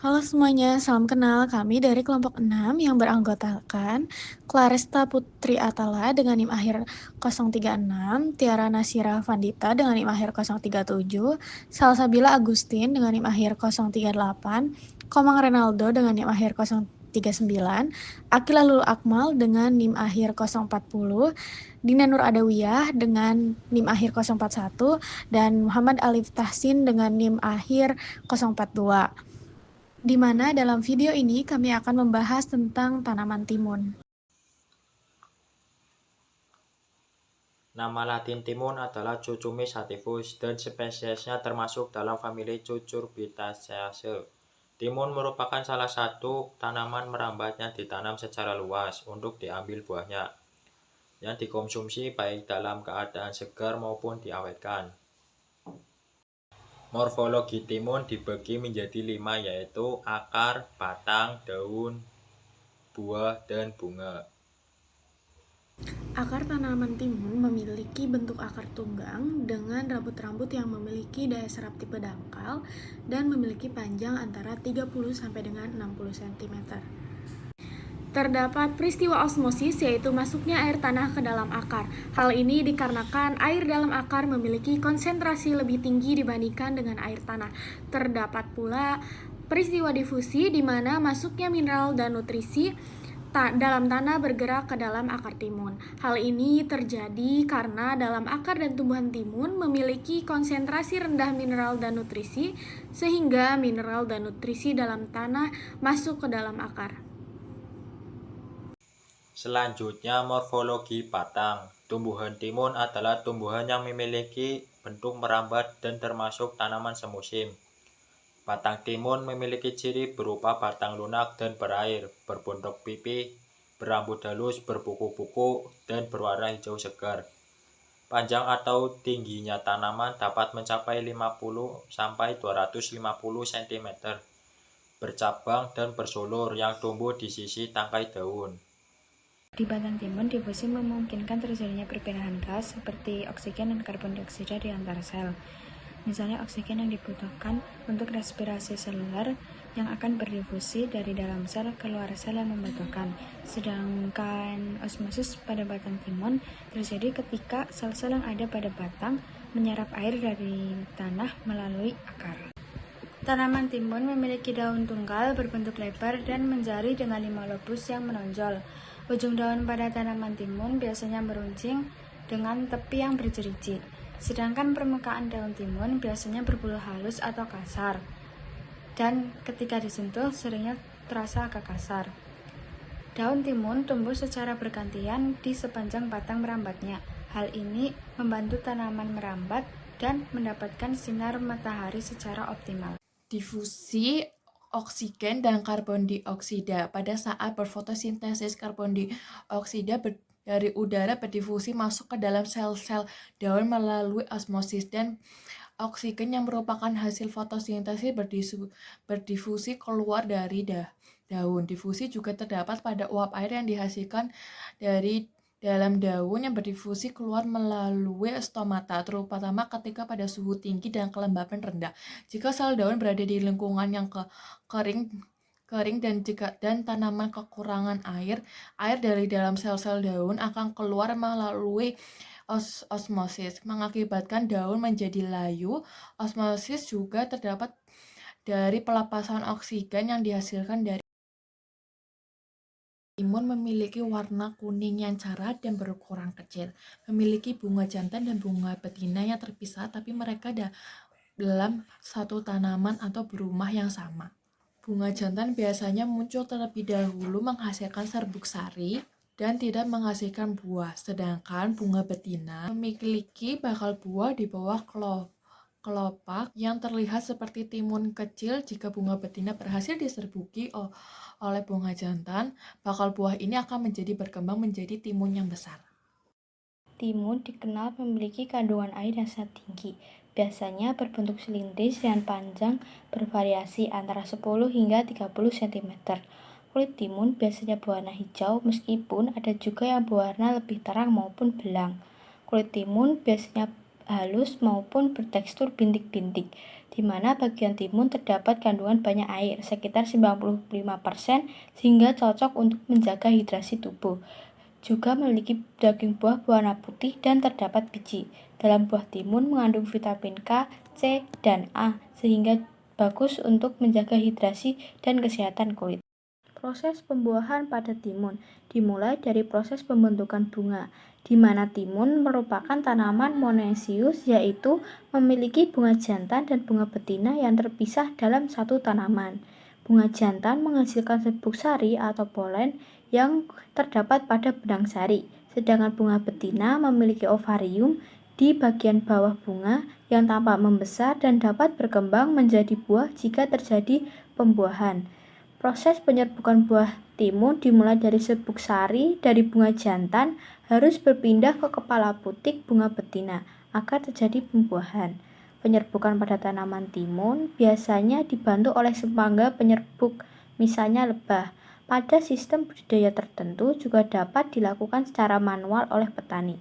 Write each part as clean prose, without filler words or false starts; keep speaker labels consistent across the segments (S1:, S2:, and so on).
S1: Halo semuanya, salam kenal. Kami dari kelompok 6 yang beranggotakan Claresta Putri Atala dengan NIM akhir 036, Tiara Nasira Vandita dengan NIM akhir 037, Salsabila Agustin dengan NIM akhir 038, Komang Renaldo dengan NIM akhir 039, Akila Lul Akmal dengan NIM akhir 040, Dina Nur Adawiyah dengan NIM akhir 041, dan Muhammad Alif Tahsin dengan NIM akhir 042. Di mana dalam video ini kami akan membahas tentang tanaman timun.
S2: Nama latin timun adalah Cucumis sativus dan spesiesnya termasuk dalam famili Cucurbitaceae. Timun merupakan salah satu tanaman merambat yang ditanam secara luas untuk diambil buahnya, yang dikonsumsi baik dalam keadaan segar maupun diawetkan. Morfologi timun dibagi menjadi 5, yaitu akar, batang, daun, buah, dan bunga.
S1: Akar tanaman timun memiliki bentuk akar tunggang dengan rambut-rambut yang memiliki daya serap tipe dangkal dan memiliki panjang antara 30 sampai dengan 60 cm. Terdapat peristiwa osmosis, yaitu masuknya air tanah ke dalam akar. Hal ini dikarenakan air dalam akar memiliki konsentrasi lebih tinggi dibandingkan dengan air tanah. Terdapat pula peristiwa difusi, di mana masuknya mineral dan nutrisi dalam tanah bergerak ke dalam akar timun. Hal ini terjadi karena dalam akar dan tumbuhan timun memiliki konsentrasi rendah mineral dan nutrisi, sehingga mineral dan nutrisi dalam tanah masuk ke dalam akar.
S2: Selanjutnya, morfologi batang. Tumbuhan timun adalah tumbuhan yang memiliki bentuk merambat dan termasuk tanaman semusim. Batang timun memiliki ciri berupa batang lunak dan berair, berbentuk pipih, berambut halus, berbuku-buku, dan berwarna hijau segar. Panjang atau tingginya tanaman dapat mencapai 50 sampai 250 cm. Bercabang dan bersulur yang tumbuh di sisi tangkai daun.
S3: Di batang timun, difusi memungkinkan terjadinya perpindahan gas seperti oksigen dan karbon dioksida di antara sel. Misalnya oksigen yang dibutuhkan untuk respirasi seluler yang akan berdifusi dari dalam sel ke luar sel yang membutuhkan. Sedangkan osmosis pada batang timun terjadi ketika sel-sel yang ada pada batang menyerap air dari tanah melalui akar. Tanaman timun memiliki daun tunggal berbentuk lebar dan menjari dengan 5 lobus yang menonjol. Ujung daun pada tanaman timun biasanya meruncing dengan tepi yang berjeriji. Sedangkan permukaan daun timun biasanya berbulu halus atau kasar, dan ketika disentuh seringnya terasa agak kasar. Daun timun tumbuh secara bergantian di sepanjang batang merambatnya. Hal ini membantu tanaman merambat dan mendapatkan sinar matahari secara optimal.
S4: Difusi oksigen dan karbon dioksida. Pada saat berfotosintesis, karbon dioksida dari udara berdifusi masuk ke dalam sel-sel daun melalui osmosis, dan oksigen yang merupakan hasil fotosintesis berdifusi keluar dari daun. Difusi juga terdapat pada uap air yang dihasilkan dari dalam daun yang berdifusi keluar melalui stomata, terutama ketika pada suhu tinggi dan kelembapan rendah. Jika sel daun berada di lingkungan yang kering dan tanaman kekurangan air dari dalam sel-sel daun akan keluar melalui osmosis, mengakibatkan daun menjadi layu. Osmosis juga terdapat dari pelepasan oksigen yang dihasilkan dari timun. Memiliki warna kuning yang cerah dan berukuran kecil. Memiliki bunga jantan dan bunga betina yang terpisah, tapi mereka dalam satu tanaman atau berumah yang sama. Bunga jantan biasanya muncul terlebih dahulu menghasilkan serbuk sari dan tidak menghasilkan buah, sedangkan bunga betina memiliki bakal buah di bawah kelopak yang terlihat seperti timun kecil. Jika bunga betina berhasil diserbuki oleh bunga jantan, bakal buah ini akan berkembang menjadi timun yang besar.
S3: Timun dikenal memiliki kandungan air yang sangat tinggi. Biasanya berbentuk silindris dan panjang bervariasi antara 10 hingga 30 cm. Kulit timun biasanya berwarna hijau, meskipun ada juga yang berwarna lebih terang maupun belang. Kulit timun biasanya halus maupun bertekstur bintik-bintik, di mana bagian timun terdapat kandungan banyak air, sekitar 95%, sehingga cocok untuk menjaga hidrasi tubuh. Juga memiliki daging buah berwarna putih dan terdapat biji. Dalam buah timun mengandung vitamin K, C, dan A, sehingga bagus untuk menjaga hidrasi dan kesehatan kulit. Proses pembuahan pada timun dimulai dari proses pembentukan bunga, di mana timun merupakan tanaman monoecious, yaitu memiliki bunga jantan dan bunga betina yang terpisah dalam satu tanaman. Bunga jantan menghasilkan serbuk sari atau polen yang terdapat pada benang sari, sedangkan bunga betina memiliki ovarium di bagian bawah bunga yang tampak membesar dan dapat berkembang menjadi buah jika terjadi pembuahan. Proses penyerbukan buah timun dimulai dari serbuk sari dari bunga jantan harus berpindah ke kepala putik bunga betina agar terjadi pembuahan. Penyerbukan pada tanaman timun biasanya dibantu oleh serangga penyerbuk, misalnya lebah. Pada sistem budidaya tertentu juga dapat dilakukan secara manual oleh petani.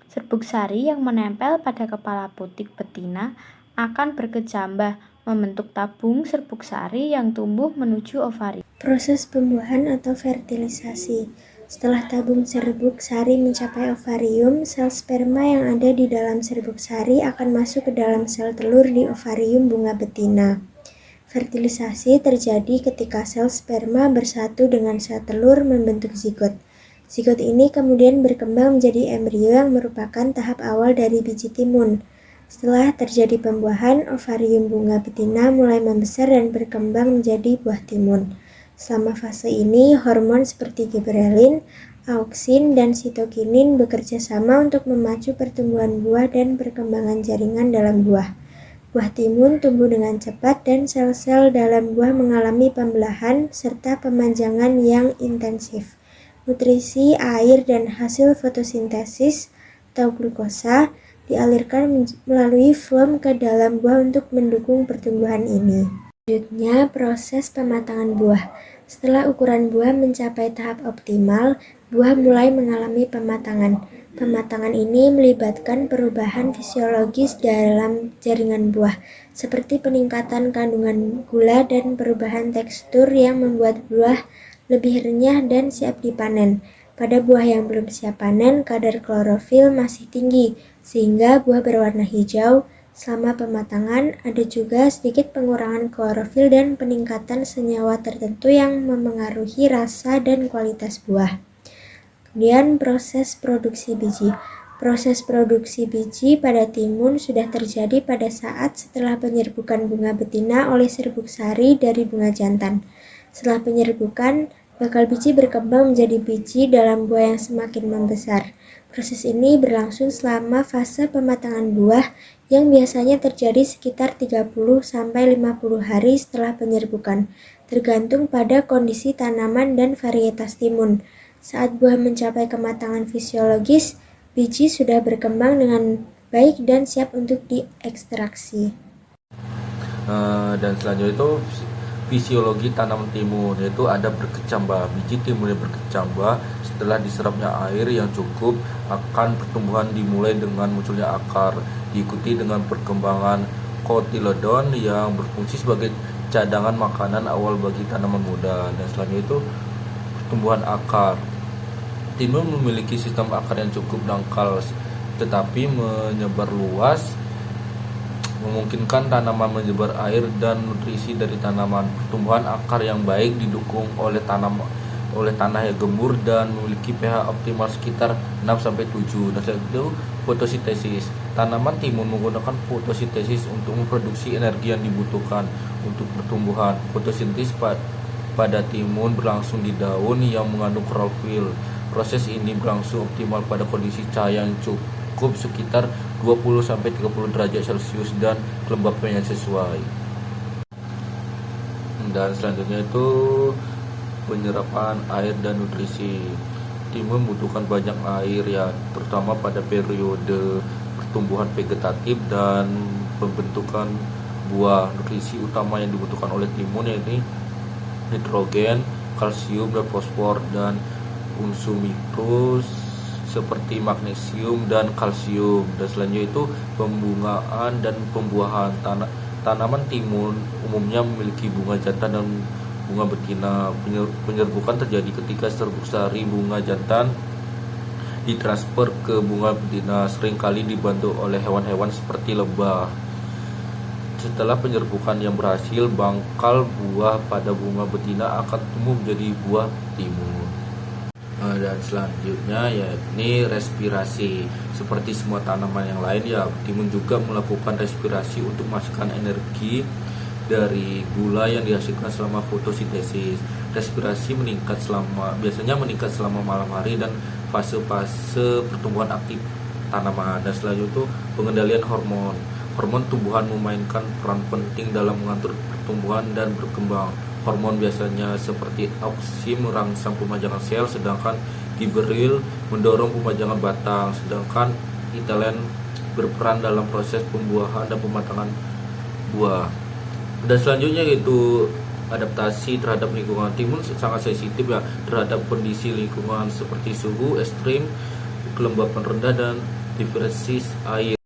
S3: Serbuk sari yang menempel pada kepala putik betina akan berkecambah membentuk tabung serbuk sari yang tumbuh menuju ovari.
S5: Proses pembuahan atau fertilisasi. Setelah tabung serbuk sari mencapai ovarium, sel sperma yang ada di dalam serbuk sari akan masuk ke dalam sel telur di ovarium bunga betina. Fertilisasi terjadi ketika sel sperma bersatu dengan sel telur membentuk zigot. Zigot ini kemudian berkembang menjadi embrio yang merupakan tahap awal dari biji timun. Setelah terjadi pembuahan, ovarium bunga betina mulai membesar dan berkembang menjadi buah timun. Selama fase ini, hormon seperti giberelin, auksin, dan sitokinin bekerja sama untuk memacu pertumbuhan buah dan perkembangan jaringan dalam buah. Buah timun tumbuh dengan cepat dan sel-sel dalam buah mengalami pembelahan serta pemanjangan yang intensif. Nutrisi, air, dan hasil fotosintesis atau glukosa dialirkan melalui floem ke dalam buah untuk mendukung pertumbuhan ini. Selanjutnya, proses pematangan buah. Setelah ukuran buah mencapai tahap optimal, buah mulai mengalami pematangan. Pematangan ini melibatkan perubahan fisiologis dalam jaringan buah, seperti peningkatan kandungan gula dan perubahan tekstur yang membuat buah lebih renyah dan siap dipanen. Pada buah yang belum siap panen, kadar klorofil masih tinggi, sehingga buah berwarna hijau. Selama pematangan, ada juga sedikit pengurangan klorofil dan peningkatan senyawa tertentu yang memengaruhi rasa dan kualitas buah. Kemudian proses produksi biji. Proses produksi biji pada timun sudah terjadi pada saat setelah penyerbukan bunga betina oleh serbuk sari dari bunga jantan. Setelah penyerbukan, bakal biji berkembang menjadi biji dalam buah yang semakin membesar. Proses ini berlangsung selama fase pematangan buah yang biasanya terjadi sekitar 30-50 hari setelah penyerbukan, tergantung pada kondisi tanaman dan varietas timun. Saat buah mencapai kematangan fisiologis, biji sudah berkembang dengan baik dan siap untuk diekstraksi.
S6: Dan selanjutnya itu fisiologi tanaman timun, yaitu ada berkecambah. Biji timun yang berkecambah setelah diserapnya air yang cukup akan pertumbuhan dimulai dengan munculnya akar, diikuti dengan perkembangan kotiledon yang berfungsi sebagai cadangan makanan awal bagi tanaman muda. Dan selanjutnya itu pertumbuhan akar. Timun memiliki sistem akar yang cukup dangkal tetapi menyebar luas, memungkinkan tanaman menyebar air dan nutrisi dari tanaman. Pertumbuhan akar yang baik didukung oleh tanah yang gembur dan memiliki pH optimal sekitar 6-7. Dan selanjutnya itu fotosintesis. Tanaman timun menggunakan fotosintesis untuk memproduksi energi yang dibutuhkan untuk pertumbuhan. Fotosintesis pada timun berlangsung di daun yang mengandung klorofil. Proses ini berlangsung optimal pada kondisi cahaya yang cukup sekitar 20-30 derajat Celcius dan kelembapan yang sesuai. Dan selanjutnya itu penyerapan air dan nutrisi. Timun membutuhkan banyak air ya, terutama pada periode pertumbuhan vegetatif dan pembentukan buah. Nutrisi utama yang dibutuhkan oleh timun yaitu nitrogen, kalsium, dan fosfor, dan unsur mikro seperti magnesium dan kalsium. Dan selanjutnya itu pembungaan dan pembuahan. Tanaman timun umumnya memiliki bunga jantan dan bunga betina. Penyerbukan terjadi ketika serbuk sari bunga jantan ditransfer ke bunga betina, seringkali dibantu oleh hewan-hewan seperti lebah. Setelah penyerbukan yang berhasil, bangkal buah pada bunga betina akan tumbuh menjadi buah timun. Dan selanjutnya yakni respirasi. Seperti semua tanaman yang lain ya, timun juga melakukan respirasi untuk memasukkan energi dari gula yang dihasilkan selama fotosintesis. Respirasi biasanya meningkat selama malam hari dan fase-fase pertumbuhan aktif tanaman. Dan selanjutnya itu pengendalian hormon. Hormon tumbuhan memainkan peran penting dalam mengatur pertumbuhan dan berkembang. Hormon biasanya seperti auksin merangsang pemajangan sel, sedangkan giberil mendorong pemajangan batang, sedangkan etilen berperan dalam proses pembuahan dan pematangan buah. Dan selanjutnya yaitu adaptasi terhadap lingkungan. Timun sangat sensitif ya terhadap kondisi lingkungan seperti suhu ekstrim, kelembapan rendah, dan diversi air.